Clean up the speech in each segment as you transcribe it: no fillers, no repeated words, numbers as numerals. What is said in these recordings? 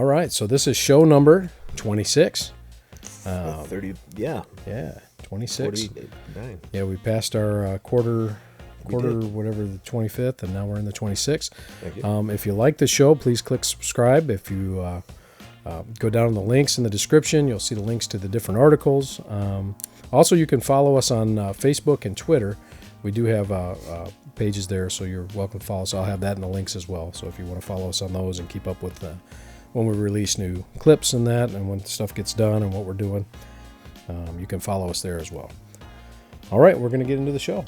All right, so this is show number 26. 30, yeah. Yeah, 26. 49. Yeah, we passed our quarter, did. whatever, the 25th, and now we're in the 26th. Thank you. If you like the show, please click subscribe. If you go down in the links in the description, you'll see the links to the different articles. Also, you can follow us on Facebook and Twitter. We do have pages there, so you're welcome to follow us. I'll have that in the links as well. So if you want to follow us on those and keep up with when we release new clips and that, and when stuff gets done and what we're doing, you can follow us there as well. All right, we're going to get into the show.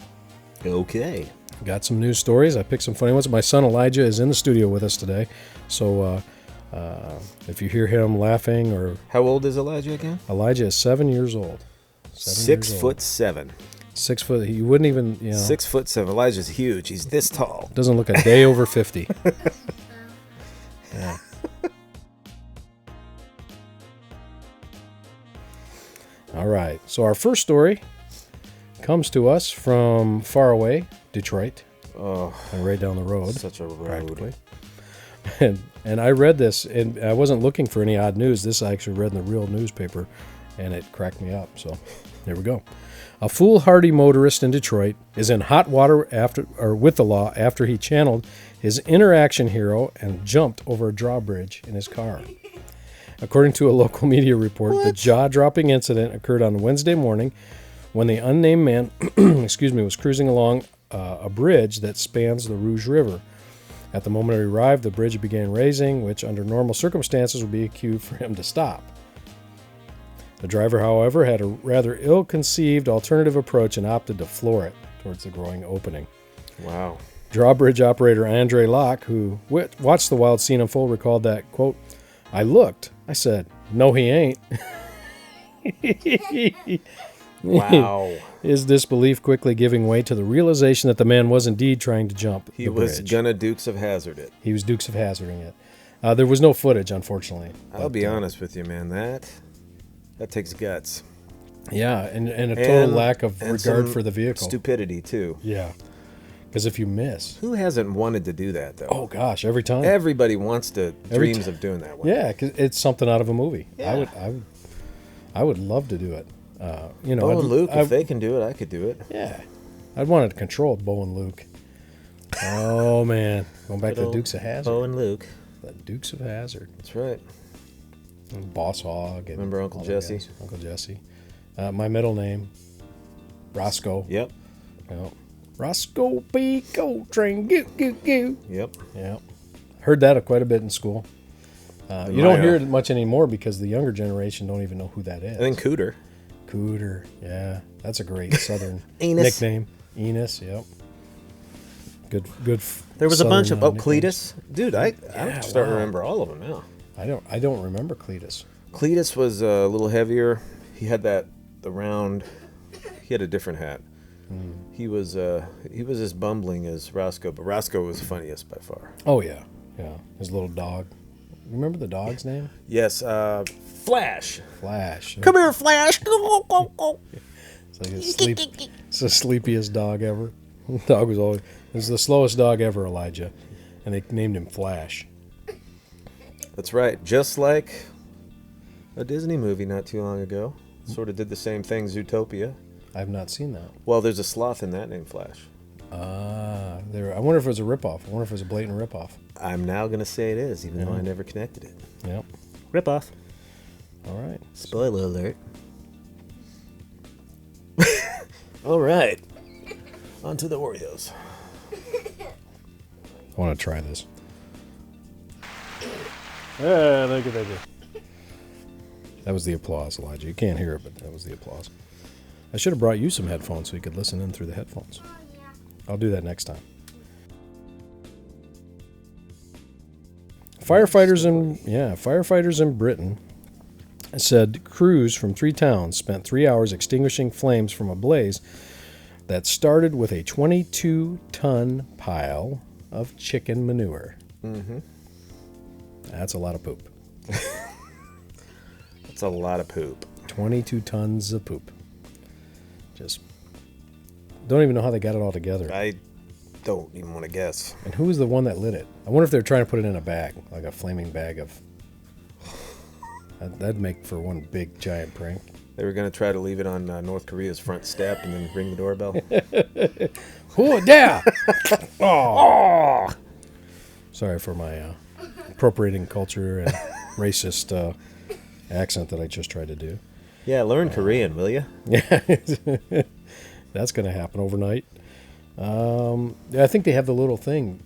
Okay. Got some news stories. I picked some funny ones. My son Elijah is in the studio with us today, so if you hear him laughing or... How old is Elijah again? Elijah is 7 years old. 6'7". 6 foot. He wouldn't even, 6'7". Elijah's huge. He's this tall. Doesn't look a day over 50. Yeah. All right. So our first story comes to us from far away, Detroit. Oh, and right down the road. such a road. Practically. And I read this, and I wasn't looking for any odd news. This I actually read in the real newspaper, and it cracked me up. So there we go. A foolhardy motorist in Detroit is in hot water with the law after he channeled his inner action hero and jumped over a drawbridge in his car. According to a local media report, the jaw-dropping incident occurred on Wednesday morning when the unnamed man was cruising along a bridge that spans the Rouge River. At the moment he arrived, the bridge began raising, which under normal circumstances would be a cue for him to stop. The driver, however, had a rather ill-conceived alternative approach and opted to floor it towards the growing opening. Wow. Drawbridge operator Andre Locke, who watched the wild scene unfold, recalled that, quote, "I looked. I said, no, he ain't." Wow. His disbelief quickly giving way to the realization that the man was indeed trying to jump He the was bridge. gonna Dukes of Hazzard it. He was Dukes of Hazzarding it. There was no footage, unfortunately. I'll be honest with you, man. That takes guts. Yeah, and a total lack of and regard some for the vehicle. Stupidity, too. Yeah. Because if you miss... Who hasn't wanted to do that, though? Oh, gosh, every time. Everybody wants to dreams of doing that one. Yeah, because it's something out of a movie. Yeah. I would love to do it. Bo and Luke, if they can do it, I could do it. Yeah. I'd want to control Bo and Luke. Oh, man. Going back to the Dukes of Hazzard. Bo and Luke. The Dukes of Hazzard. That's right. And Boss Hogg. And remember Uncle Jesse? Uncle Jesse. My middle name, Roscoe. Yep. Yep. Roscoe P. Coltrane. Goo, goo, goo. Yep. Yep. Heard that quite a bit in school. You don't hear it much anymore because the younger generation don't even know who that is. And then Cooter. Cooter. Yeah. That's a great Southern Enos. nickname. Enos. Yep. Good. There was a bunch of nicknames. Cletus. Dude, I'm starting to remember all of them now. I don't remember Cletus. Cletus was a little heavier. He had the round. He had a different hat. He was as bumbling as Roscoe, but Roscoe was funniest by far. Oh yeah. His little dog. Remember the dog's name? Yes, Flash. Flash. Come here, Flash. It's like it's the sleepiest dog ever. The dog it was the slowest dog ever, Elijah, and they named him Flash. That's right. Just like a Disney movie not too long ago. Sort of did the same thing, Zootopia. I have not seen that. Well, there's a sloth in that named Flash. I wonder if it was a ripoff. I wonder if it was a blatant ripoff. I'm now going to say it is, even though I never connected it. Yep. Ripoff. All right. Spoiler alert. All right. On to the Oreos. I want to try this. Yeah, thank you. That was the applause, Elijah. You can't hear it, but that was the applause. I should have brought you some headphones so you could listen in through the headphones. I'll do that next time. Firefighters in Britain said crews from 3 towns spent 3 hours extinguishing flames from a blaze that started with a 22-ton pile of chicken manure. Mm-hmm. That's a lot of poop. That's a lot of poop. 22 tons of poop. Just don't even know how they got it all together. I don't even want to guess. And who was the one that lit it? I wonder if they're trying to put it in a bag, like a flaming bag of That'd make for one big giant prank. They were going to try to leave it on North Korea's front step and then ring the doorbell. Oh, yeah! Oh! Sorry for my appropriating culture and racist accent that I just tried to do. Yeah, learn Korean, will you? Yeah, that's going to happen overnight. I think they have the little thing.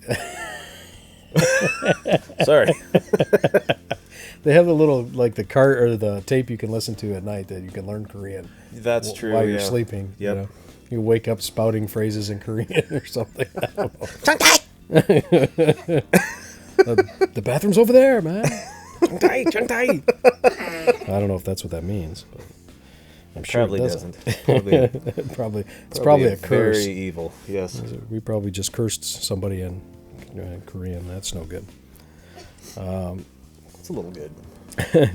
Sorry. They have the little, like the cart or the tape you can listen to at night that you can learn Korean. That's true. While you're sleeping. Yep. You know? You wake up spouting phrases in Korean or something. I don't know. The bathroom's over there, man. I don't know if that's what that means, but I'm sure Probably it doesn't. Probably It's probably a curse. Very evil. Yes. We probably just cursed somebody in Korean. That's no good. It's a little good.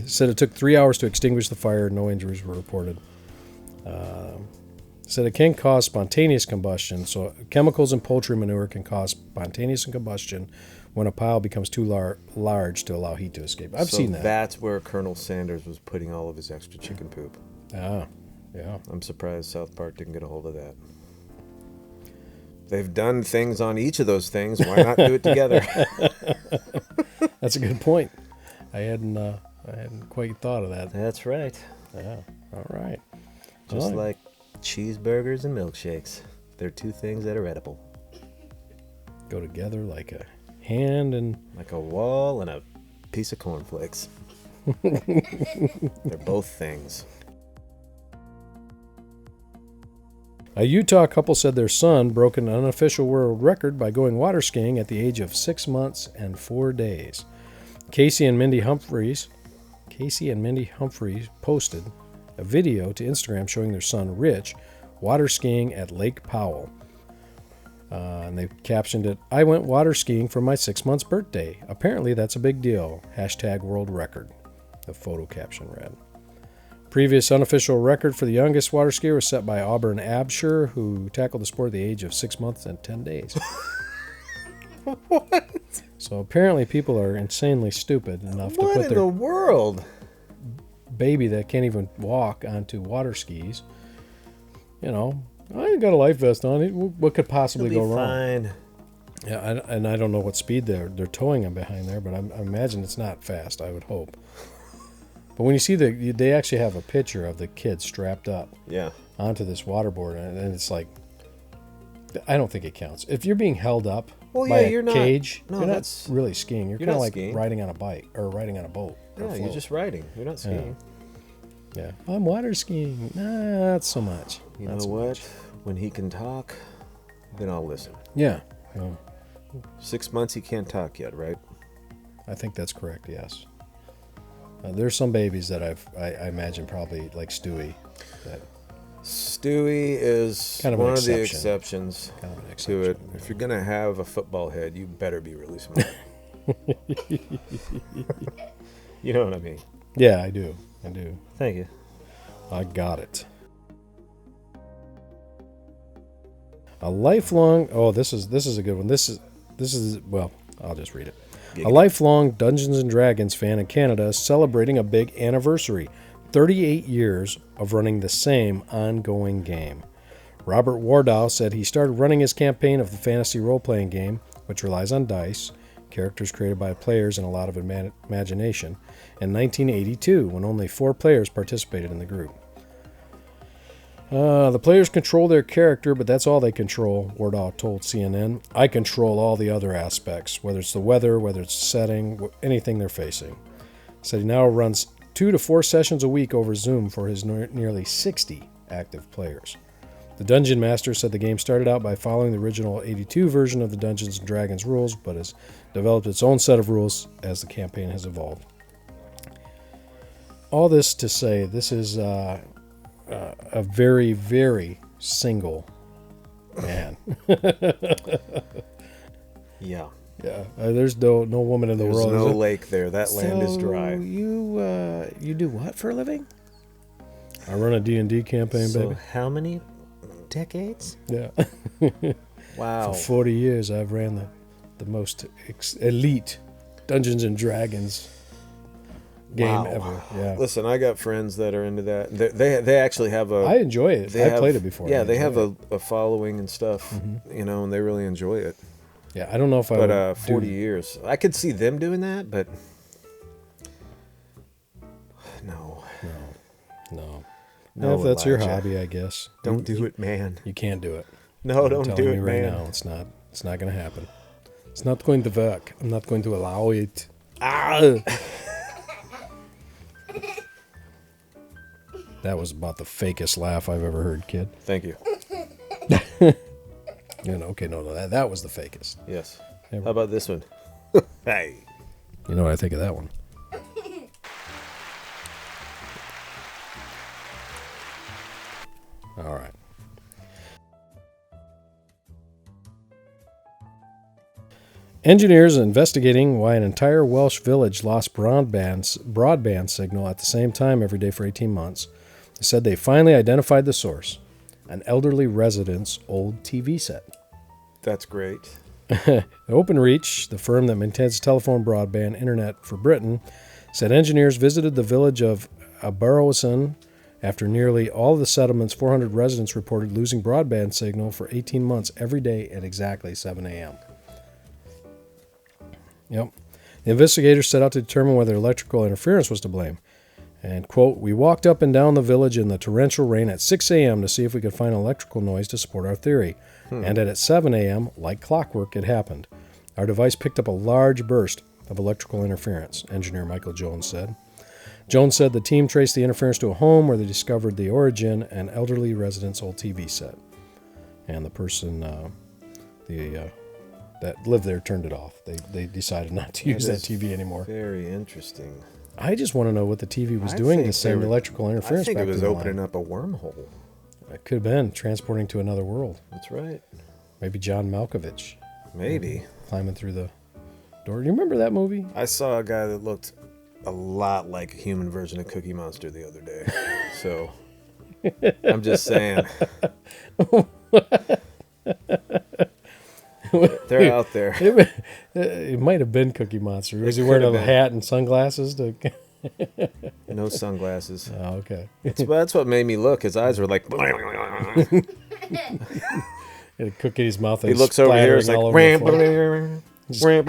Said it took 3 hours to extinguish the fire. No injuries were reported. Said it can cause spontaneous combustion. So chemicals in poultry manure can cause spontaneous combustion when a pile becomes too large to allow heat to escape. I've seen that. That's where Colonel Sanders was putting all of his extra chicken poop. Ah, yeah. I'm surprised South Park didn't get a hold of that. They've done things on each of those things. Why not do it together? That's a good point. I hadn't quite thought of that. That's right. Yeah. All right. Just like cheeseburgers and milkshakes. They're two things that are edible. Go together like a hand and... Like a wall and a piece of cornflakes. They're both things. A Utah couple said their son broke an unofficial world record by going water skiing at the age of 6 months and 4 days. Casey and Mindy Humphreys posted a video to Instagram showing their son Rich water skiing at Lake Powell. And they captioned it, "I went water skiing for my 6 months birthday. Apparently that's a big deal. #world record." The photo caption read. Previous unofficial record for the youngest water skier was set by Auburn Absher, who tackled the sport at the age of 6 months and 10 days. What? So apparently people are insanely stupid enough to put What in the world? baby that can't even walk onto water skis. You know, I got a life vest on. What could possibly go wrong? Fine. Yeah, and I don't know what speed they're towing him behind there, but I imagine it's not fast. I would hope. But when you see they actually have a picture of the kid strapped up onto this waterboard, and it's like, I don't think it counts. If you're being held up by a cage, you're not really skiing. You're kind of like skiing. Riding on a bike or riding on a boat. Yeah, you're just riding. You're not skiing. Yeah. I'm water skiing. Nah, not so much. You know what? When he can talk, then I'll listen. Yeah. 6 months he can't talk yet, right? I think that's correct, yes. There's some babies that I imagine probably like Stewie. Stewie is kind of one of the exceptions to it. Yeah. If you're going to have a football head, you better be really smart. You know what I mean? Yeah, I do. Thank you. I got it. A lifelong... Oh, this is a good one. This is well, I'll just read it. A lifelong Dungeons & Dragons fan in Canada is celebrating a big anniversary. 38 years of running the same ongoing game. Robert Wardow said he started running his campaign of the fantasy role-playing game, which relies on dice, characters created by players and a lot of imagination, in 1982, when only 4 players participated in the group. The players control their character, but that's all they control, Wardow told CNN. I control all the other aspects, whether it's the weather, whether it's the setting, anything they're facing. Said he now runs 2 to 4 sessions a week over Zoom for his nearly 60 active players. The Dungeon Master said the game started out by following the original 82 version of the Dungeons & Dragons rules, but has developed its own set of rules as the campaign has evolved. All this to say, this is a very, very single man. Yeah. Yeah. There's no woman in the world. There's no lake there. That land is dry. You do what for a living? I run a D&D campaign, baby. How many decades? Yeah. Wow. For 40 years, I've ran the most elite Dungeons & Dragons game Wow. ever. Yeah. Listen, I got friends that are into that. They actually have a. I enjoy it. They I have- played it before. Yeah, I they have enjoy a following and stuff, and they really enjoy it. it. Yeah, I don't know if I But would 40 do, years, I could see them doing that, but no, no. no. If that's your Elijah. hobby, I guess. Don't do it, man. You can't do it. No, I'm don't telling do you it, right man. now. It's not going to happen. It's not going to work. I'm not going to allow it. Ah! That was about the fakest laugh I've ever heard, kid. Thank you. Okay, no, that was the fakest. Yes. Yeah. How about this one? Hey. You know what I think of that one? All right. Engineers are investigating why an entire Welsh village lost broadband signal at the same time every day for 18 months. They said they finally identified the source, an elderly resident's old TV set. That's great. OpenReach, the firm that maintains telephone broadband internet for Britain, said engineers visited the village of Aberowson after nearly all of the settlement's 400 residents reported losing broadband signal for 18 months every day at exactly 7 a.m. Yep. The investigators set out to determine whether electrical interference was to blame. And, quote, we walked up and down the village in the torrential rain at 6 a.m. to see if we could find electrical noise to support our theory. And at 7 a.m., like clockwork, it happened. Our device picked up a large burst of electrical interference, engineer Michael Jones said. Jones said the team traced the interference to a home where they discovered the origin, an elderly resident's old TV set. And the person that lived there turned it off. They decided not to use that is TV anymore. Very interesting. I just want to know what the TV was I doing think to send they were- electrical interference I think back it was to the opening line. up a wormhole. It could have been transporting to another world. That's right. Maybe John Malkovich Maybe. climbing through the door. Do you remember that movie? I saw a guy that looked a lot like a human version of Cookie Monster the other day. So I'm just saying. They're out there. It might have been Cookie Monster. Was he could wearing have a been. hat and sunglasses? No sunglasses. Oh, okay. That's what made me look. His eyes were like. He had a cookie in his mouth. And He looks over here. It's like. all over the floor.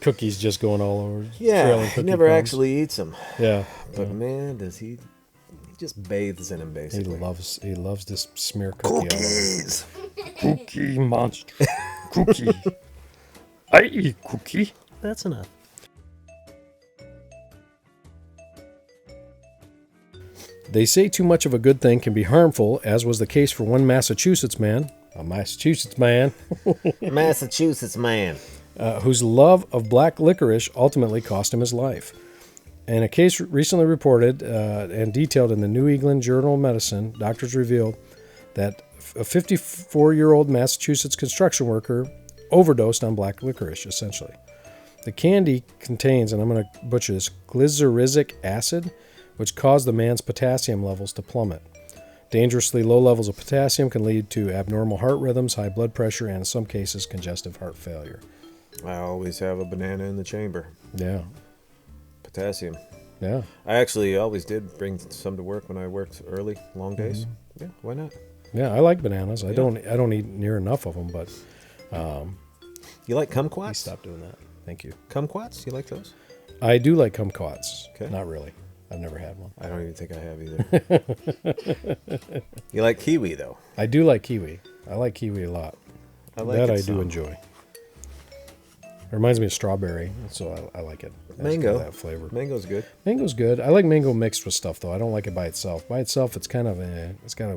Cookies just going all over. Yeah, trailing he cookie never crumbs. actually eats them. Yeah, But man, does he? He just bathes in them he basically. loves this smear cookie all over. Cookies. Cookie monster. Cookie. I eat cookie. That's enough. They say too much of a good thing can be harmful, as was the case for one Massachusetts man, Massachusetts man. whose love of black licorice ultimately cost him his life. In a case recently reported and detailed in the New England Journal of Medicine, doctors revealed that a 54-year-old Massachusetts construction worker overdosed on black licorice, essentially. The candy contains, and I'm going to butcher this, glyceric acid, which caused the man's potassium levels to plummet. Dangerously low levels of potassium can lead to abnormal heart rhythms, high blood pressure, and in some cases, congestive heart failure. I always have a banana in the chamber. Yeah, Potassium. yeah. I actually always did bring some to work when I worked early, long days. Yeah, why not? Yeah, I like bananas. I don't eat near enough of them, but You like please kumquats? stop doing that. Thank you. Kumquats? You like those? I do like kumquats. Okay. Not really. I've never had one. I don't even think I have either. You like kiwi though? I do like kiwi. I like kiwi a lot. I like that it I do some. enjoy. It reminds me of strawberry, so I like it. It's got Mango. that flavor. Mango's good. Mango's good. I like mango mixed with stuff though. I don't like it by itself. By itself, it's kind of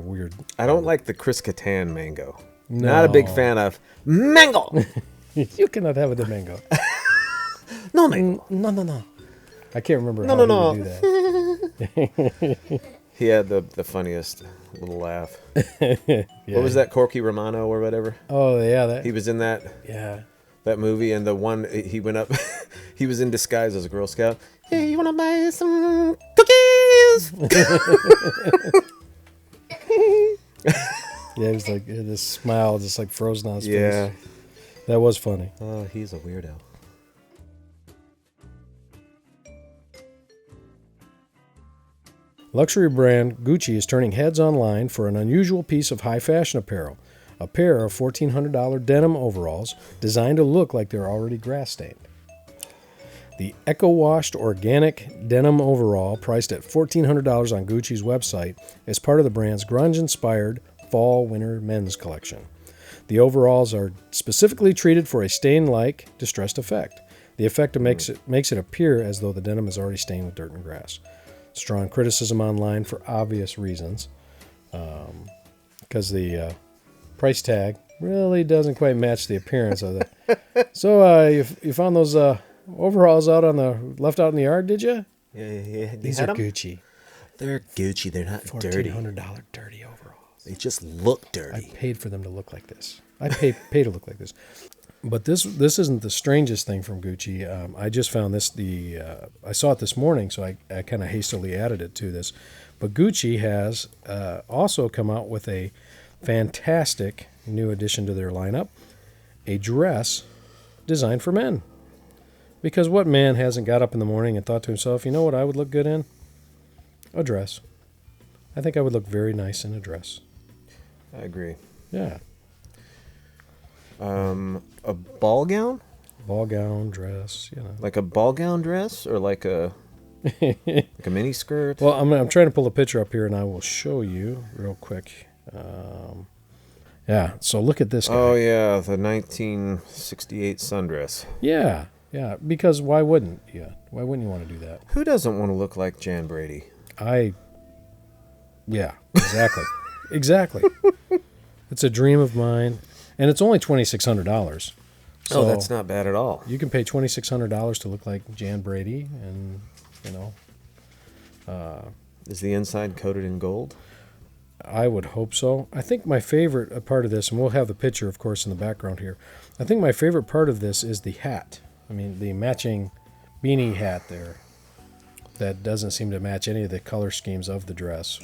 weird. I don't like the Chris Kattan mango. No. Not a big fan of mango. You cannot have it in mango. No mango. No. I can't remember No, how no, he no. would do that. He had the funniest little laugh. Yeah. What was that, Corky Romano or whatever? Oh yeah, He was in that yeah. movie, and the one he went up, he was in disguise as a Girl Scout. Hey, you wanna buy some cookies? Yeah, he was like he had this smile just like frozen on his Yeah. face. That was funny. Oh, he's a weirdo. Luxury brand Gucci is turning heads online for an unusual piece of high fashion apparel. A pair of $1,400 denim overalls designed to look like they're already grass stained. The eco-washed organic denim overall, priced at $1,400 on Gucci's website, is part of the brand's grunge-inspired fall-winter men's collection. The overalls are specifically treated for a stain-like distressed effect. The effect makes it appear as though the denim is already stained with dirt and grass. Strong criticism online for obvious reasons, because the price tag really doesn't quite match the appearance of it. So you found those overalls left out in the yard, did you? Yeah. These are Gucci. They're Gucci. They're not dirty. $1,400 dirty overalls. They just look dirty. I paid for them to look like this. I pay to look like this. But this isn't the strangest thing from Gucci. I just found this. I saw it this morning, so I kind of hastily added it to this. But Gucci has also come out with a fantastic new addition to their lineup, a dress designed for men. Because what man hasn't got up in the morning and thought to himself, you know what I would look good in? A dress. I think I would look very nice in a dress. I agree. Yeah. A ball gown? Ball gown, dress, Like a ball gown dress or like a mini skirt? Well, I'm trying to pull a picture up here, and I will show you real quick. Yeah, so look at this guy. Oh, yeah, the 1968 sundress. Yeah, because why wouldn't you? Why wouldn't you want to do that? Who doesn't want to look like Jan Brady? Yeah, exactly. Exactly. It's a dream of mine, and it's only $2,600. So that's not bad at all. You can pay $2,600 to look like Jan Brady, and, Is the inside coated in gold? I would hope so. I think my favorite part of this, and we'll have the picture, of course, in the background here. I think my favorite part of this is the hat. I mean, the matching beanie hat there that doesn't seem to match any of the color schemes of the dress.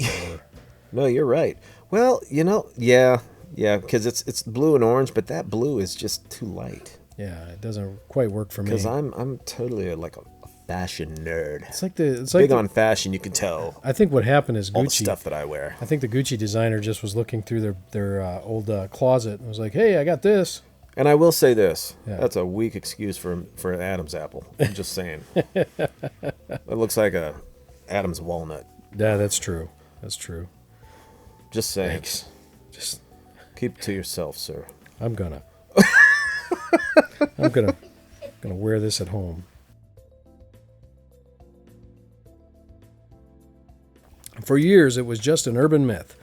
No, you're right. Well, yeah, because it's blue and orange, but that blue is just too light. Yeah, it doesn't quite work for me. Because I'm totally like a fashion nerd. It's big on fashion, you can tell. I think what happened is Gucci, all the stuff that I wear. I think the Gucci designer just was looking through their old closet and was like, "Hey, I got this." And I will say this: Yeah. that's a weak excuse for an Adam's apple. I'm just saying. It looks like a Adam's walnut. Yeah, that's true. That's true. Just saying. Thanks. Just keep it to yourself, sir. I'm gonna wear this at home. For years, it was just an urban myth.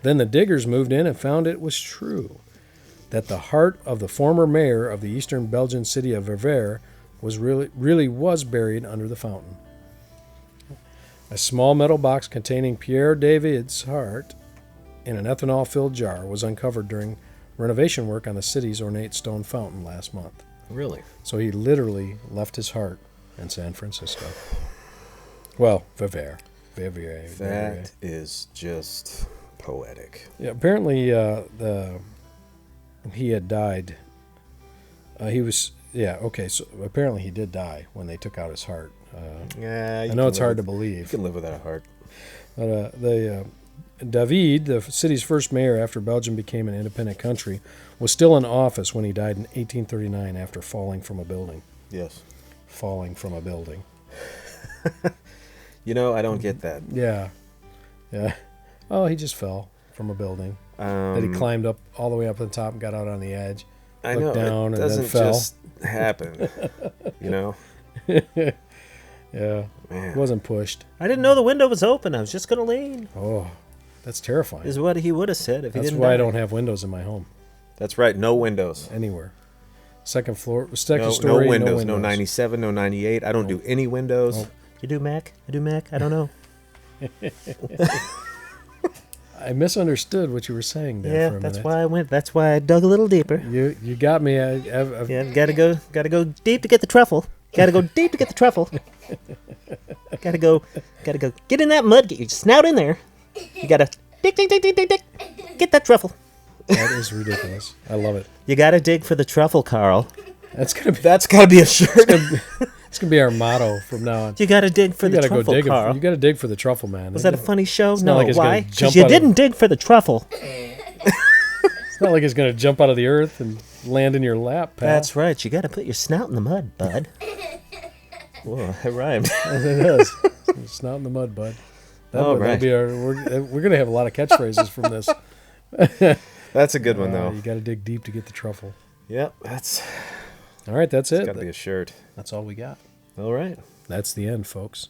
Then the diggers moved in and found it was true, that the heart of the former mayor of the eastern Belgian city of Verviers was really was buried under the fountain. A small metal box containing Pierre David's heart in an ethanol-filled jar was uncovered during renovation work on the city's ornate stone fountain last month. Really? So he literally left his heart in San Francisco. Well, Verviers. That is just poetic. Yeah, apparently he had died. So apparently he did die when they took out his heart. Yeah, I know it's hard to believe. You can live without a heart. But David, the city's first mayor after Belgium became an independent country, was still in office when he died in 1839 after falling from a building. Yes. Falling from a building. I don't get that. Yeah. Oh, he just fell from a building. That he climbed up all the way up to the top and got out on the edge. I looked know. down It and then doesn't fell. just happen. Yeah. Man. Wasn't pushed. I didn't know the window was open. I was just going to lean. Oh, that's terrifying. Is what he would have said if he That's didn't why die. I don't have windows in my home That's right. No windows. anywhere. Second No story, windows. No 97. No 98. I don't do any windows. Nope. You do Mac? I do Mac? I don't know. I misunderstood what you were saying there Yeah, for a that's minute. why I went. That's why I dug a little deeper. You got me. Yeah, gotta go deep to get the truffle. Gotta go deep to get the truffle. Gotta go. Get in that mud. Get your snout in there. You gotta dig. Get that truffle. That is ridiculous. I love it. You gotta dig for the truffle, Carl. That's gonna be That's got to be a shirt. It's gonna be our motto from now on. You gotta dig for You the gotta truffle, go dig. Carl. You gotta dig for the truffle, man. Was that a funny show? not No, like it's gonna why? jump Because you out of- didn't dig for the truffle. It's not like it's gonna jump out of the earth and land in your lap, pal. That's right. You gotta put your snout in the mud, bud. Whoa, that rhymed. It does. Snout in the mud, bud. All That'll right. be we're gonna have a lot of catchphrases from this. That's a good one, though. You gotta dig deep to get the truffle. Yep, that's All right, that's it. got to be a shirt. That's all we got. All right. That's the end, folks.